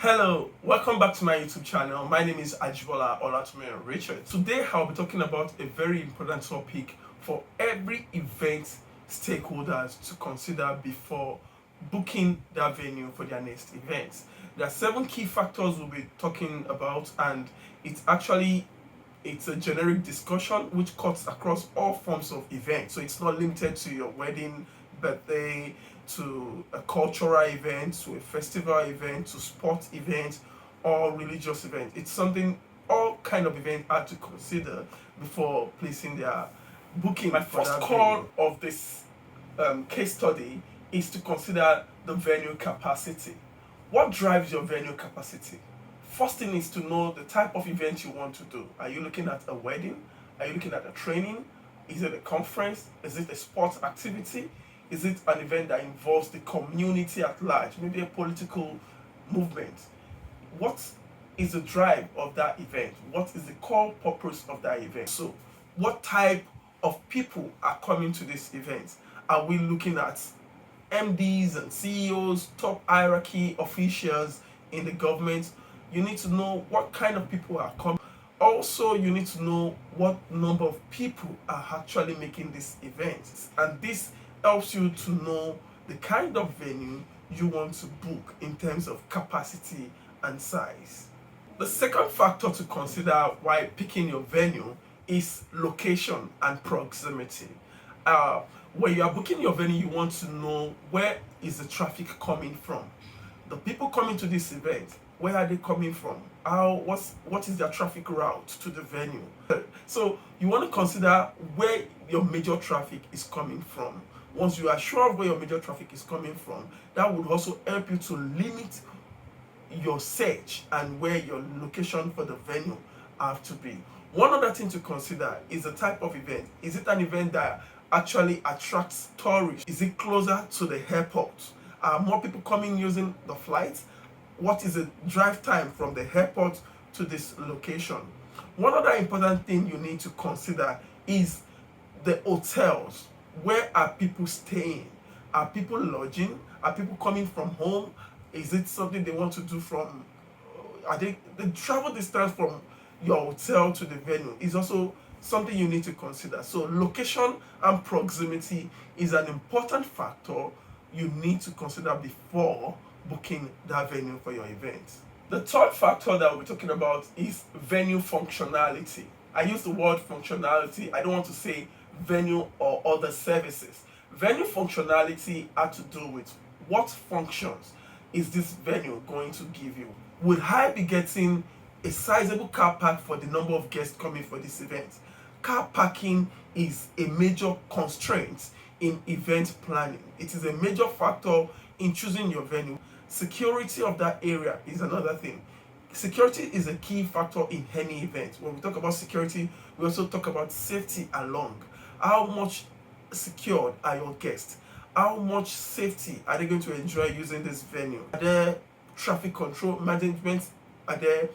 Hello, welcome back to my YouTube channel. My name is Olatomirin-Richards. Today I'll be talking about a very important topic for every event stakeholders to consider before booking their venue for their next event. There are 7 key factors we'll be talking about, and it's a generic discussion which cuts across all forms of events. So it's not limited to your wedding, birthday, to a cultural event, to a festival event, to sports event, or religious event. It's something all kind of events are to consider before placing their booking. My first call of this case study is to consider the venue capacity. What drives your venue capacity? First thing is to know the type of event you want to do. Are you looking at a wedding? Are you looking at a training? Is it a conference? Is it a sports activity? Is it an event that involves the community at large? Maybe a political movement? What is the drive of that event? What is the core purpose of that event? So, what type of people are coming to this event? Are we looking at MDs and CEOs, top hierarchy officials in the government? You need to know what kind of people are coming. Also, you need to know what number of people are actually making this event. And this helps you to know the kind of venue you want to book in terms of capacity and size. The second factor to consider while picking your venue is location and proximity. When you are booking your venue, you want to know where is the traffic coming from. The people coming to this event, where are they coming from? What is their traffic route to the venue? So you want to consider where your major traffic is coming from. Once you are sure of where your major traffic is coming from, that would also help you to limit your search and where your location for the venue have to be. One other thing to consider is the type of event. Is it an event that actually attracts tourists? Is it closer to the airport? Are more people coming using the flights? What is the drive time from the airport to this location? One other important thing you need to consider is the hotels. Where are people staying? Are people lodging? Are people coming from home? Is it something they want to do from, are they the travel distance from your hotel to the venue is also something you need to consider. So location and proximity is an important factor you need to consider before booking that venue for your event. The third factor that we're talking about is venue functionality. I use the word functionality. I don't want to say venue or other services. Venue functionality had to do with what functions is this venue going to give you. Would I be getting a sizable car park for the number of guests coming for this event? Car parking is a major constraint in event planning. It is a major factor in choosing your venue. Security of that area is another thing. Security is a key factor in any event. When we talk about security, we also talk about safety along. How much secured are your guests? How much safety are they going to enjoy using this venue? Are there traffic control management? Are there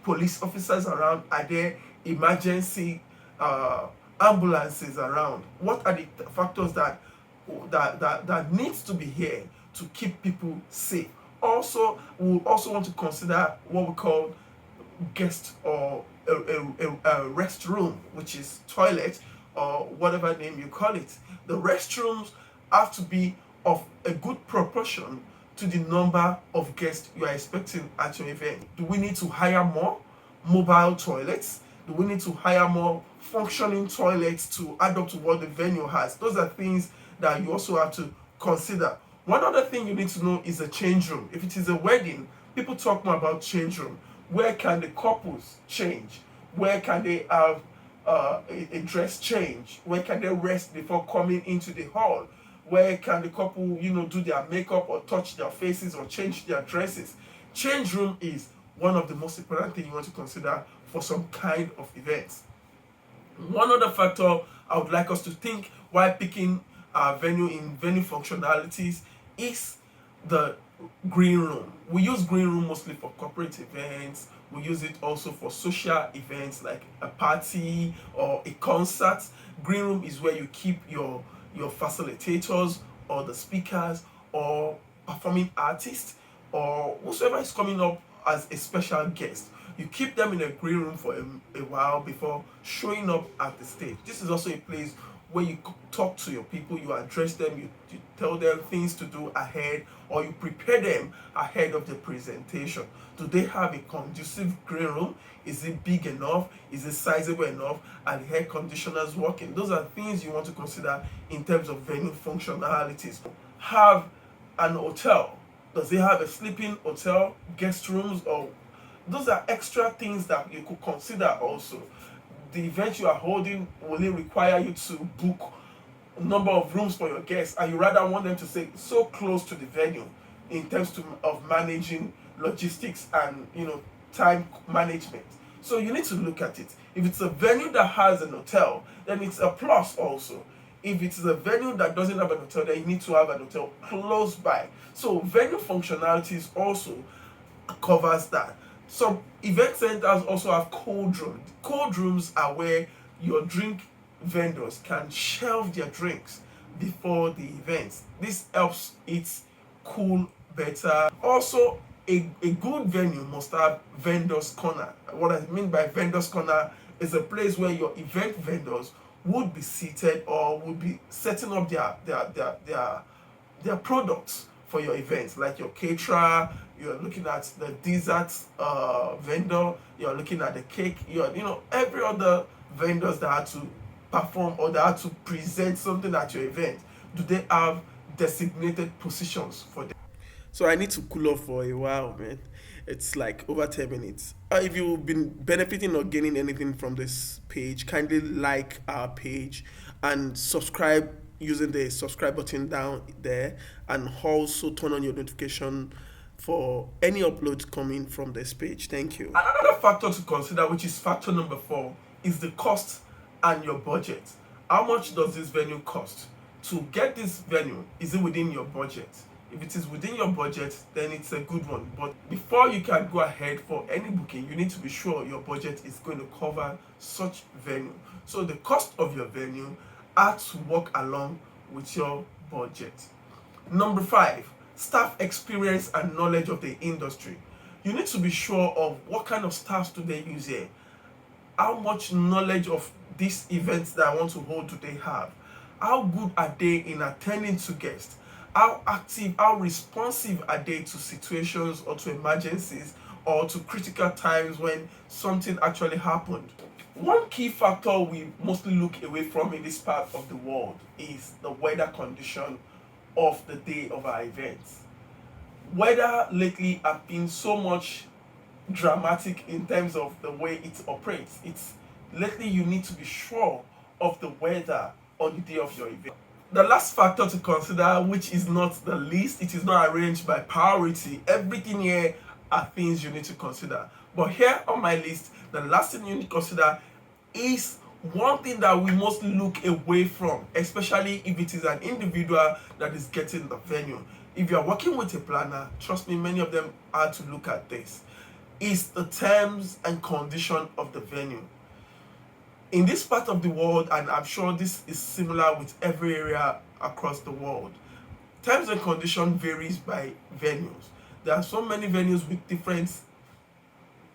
police officers around? Are there emergency ambulances around? What are the factors that needs to be here to keep people safe? Also, we also want to consider what we call guest or a restroom, which is toilet or whatever name you call it. The restrooms have to be of a good proportion to the number of guests you are expecting at your event. Do we need to hire more mobile toilets? Do we need to hire more functioning toilets to add up to what the venue has? Those are things that you also have to consider. One other thing you need to know is a change room. If it is a wedding, people talk more about change room. Where can the couples change? Where can they have a dress change? Where can they rest before coming into the hall? Where can the couple, do their makeup or touch their faces or change their dresses? Change room is one of the most important things you want to consider for some kind of events. One other factor I would like us to think while picking venue in venue functionalities is the green room. We use green room mostly for corporate events. We use it also for social events like a party or a concert. Green room is where you keep your facilitators or the speakers or performing artists or whosoever is coming up as a special guest. You keep them in a green room for a while before showing up at the stage. This is also a place where you talk to your people, you address them, you tell them things to do ahead, or you prepare them ahead of the presentation. Do they have a conducive green room? Is it big enough? Is it sizable enough? Are the air conditioners working? Those are things you want to consider in terms of venue functionalities. Have an hotel. Does it have a sleeping hotel, guest rooms, or those are extra things that you could consider also. The event you are holding, will it require you to book a number of rooms for your guests, and you rather want them to stay so close to the venue in terms of managing logistics and time management. So you need to look at it. If it's a venue that has an hotel, then it's a plus also. If it's a venue that doesn't have an hotel, then you need to have an hotel close by. So venue functionalities also covers that. Some event centers also have cold rooms. Cold rooms are where your drink vendors can shelve their drinks before the events. This helps it cool better. Also, a good venue must have vendors corner. What I mean by vendors corner is a place where your event vendors would be seated or would be setting up their products for your events, like your caterer. You're looking at the dessert vendor, you're looking at the cake, every other vendors that had to perform or that had to present something at your event. Do they have designated positions for them? So I need to cool off for a while, man. It's like over 10 minutes. If you've been benefiting or gaining anything from this page, kindly like our page and subscribe using the subscribe button down there, and also turn on your notification for any uploads coming from this page. Thank you. Another factor to consider, which is factor number 4, is the cost and your budget. How much does this venue cost? To get this venue, is it within your budget? If it is within your budget, then it's a good one. But before you can go ahead for any booking, you need to be sure your budget is going to cover such venue. So the cost of your venue has to work along with your budget. Number 5, staff experience and knowledge of the industry. You need to be sure of what kind of staffs do they use here. How much knowledge of these events that I want to hold do they have? How good are they in attending to guests? How active, how responsive are they to situations or to emergencies or to critical times when something actually happened? One key factor we mostly look away from in this part of the world is the weather condition of the day of our events. Weather lately have been so much dramatic in terms of the way it operates. It's lately you need to be sure of the weather on the day of your event. The last factor to consider, which is not the least, it is not arranged by priority. Everything here are things you need to consider. But here on my list, the last thing you need to consider is one thing that we must look away from, especially if it is an individual that is getting the venue. If you are working with a planner, trust me, many of them are to look at this. Is the terms and condition of the venue. In this part of the world, and I'm sure this is similar with every area across the world, terms and condition varies by venues. There are so many venues with different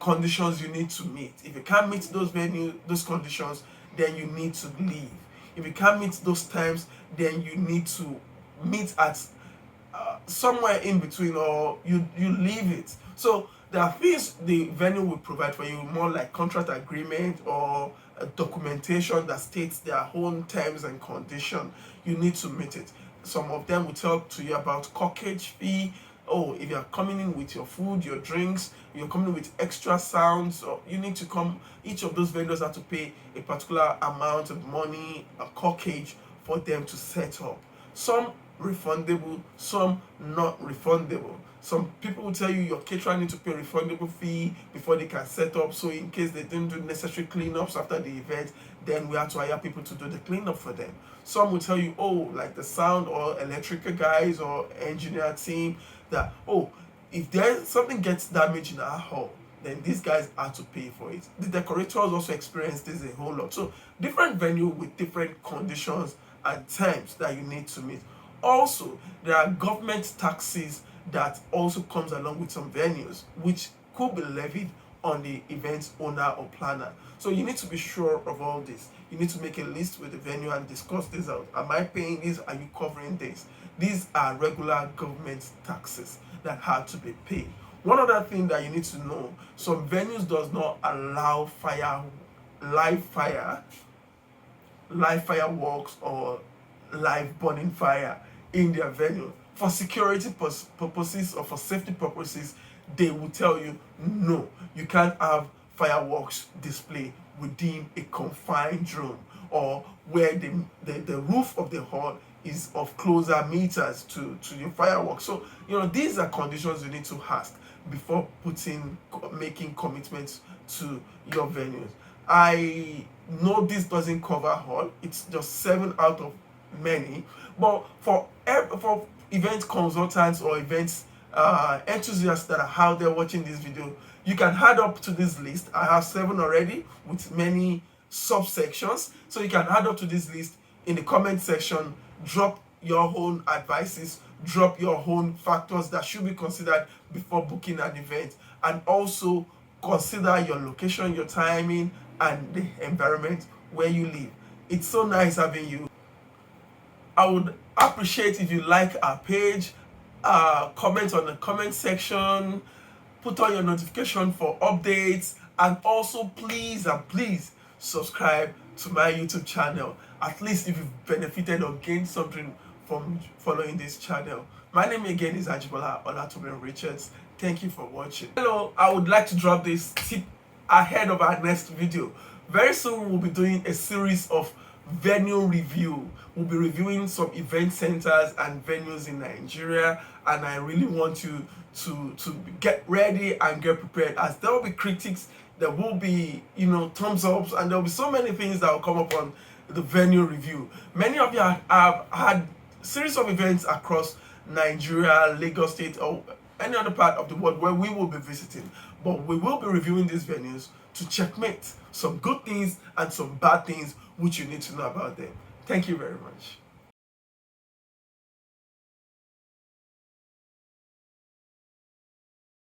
conditions you need to meet. If you can't meet those conditions, then you need to leave. If you can't meet those terms, then you need to meet at somewhere in between, or you leave it. So there are things the venue will provide for you, more like contract agreement or a documentation that states their own terms and condition. You need to meet it. Some of them will talk to you about corkage fee. Oh, if you're coming in with your food, your drinks, you're coming in with extra sounds, or you need to come, each of those vendors have to pay a particular amount of money, a corkage, for them to set up. Some refundable, some not refundable. Some people will tell you your caterer need to pay a refundable fee before they can set up. So in case they didn't do necessary cleanups after the event, then we have to hire people to do the cleanup for them. Some will tell you, oh, like the sound or electrical guys or engineer team, that, oh, if there's something gets damaged in our hall, then these guys have to pay for it. The decorators also experience this a whole lot. So different venue with different conditions and terms that you need to meet. Also, there are government taxes that also comes along with some venues which could be levied on the event owner or planner. So you need to be sure of all this. You need to make a list with the venue and discuss this out. Am I paying this? Are you covering this? These are regular government taxes that have to be paid. One other thing that you need to know, some venues does not allow live fire, live fireworks or live burning fire in their venue. For security purposes or for safety purposes, they will tell you no, you can't have fireworks display within a confined room, or where the roof of the hall is of closer meters to your fireworks. So these are conditions you need to ask before making commitments to your venues. I know this doesn't cover all, it's just 7 out of many, but for event consultants or events enthusiasts that are out there watching this video, you can add up to this list. I have 7 already with many subsections, so you can add up to this list in the comment section. Drop your own advices, drop your own factors that should be considered before booking an event, and also consider your location, your timing, and the environment where you live. It's so nice having you. I would appreciate if you like our page, comment on the comment section, put on your notification for updates, and also please subscribe to my YouTube channel, at least if you've benefited or gained something from following this channel. My name again is Olatomirin-Richards. Thank you for watching. Hello, I would like to drop this tip ahead of our next video. Very soon we'll be doing a series of venue review. We'll be reviewing some event centers and venues in Nigeria, and I really want you to get ready and get prepared, as there will be critics, there will be thumbs ups, and there will be so many things that will come up on the venue review. Many of you have had series of events across Nigeria, Lagos State, or any other part of the world where we will be visiting, but we will be reviewing these venues to checkmate some good things and some bad things which you need to know about them. Thank you very much.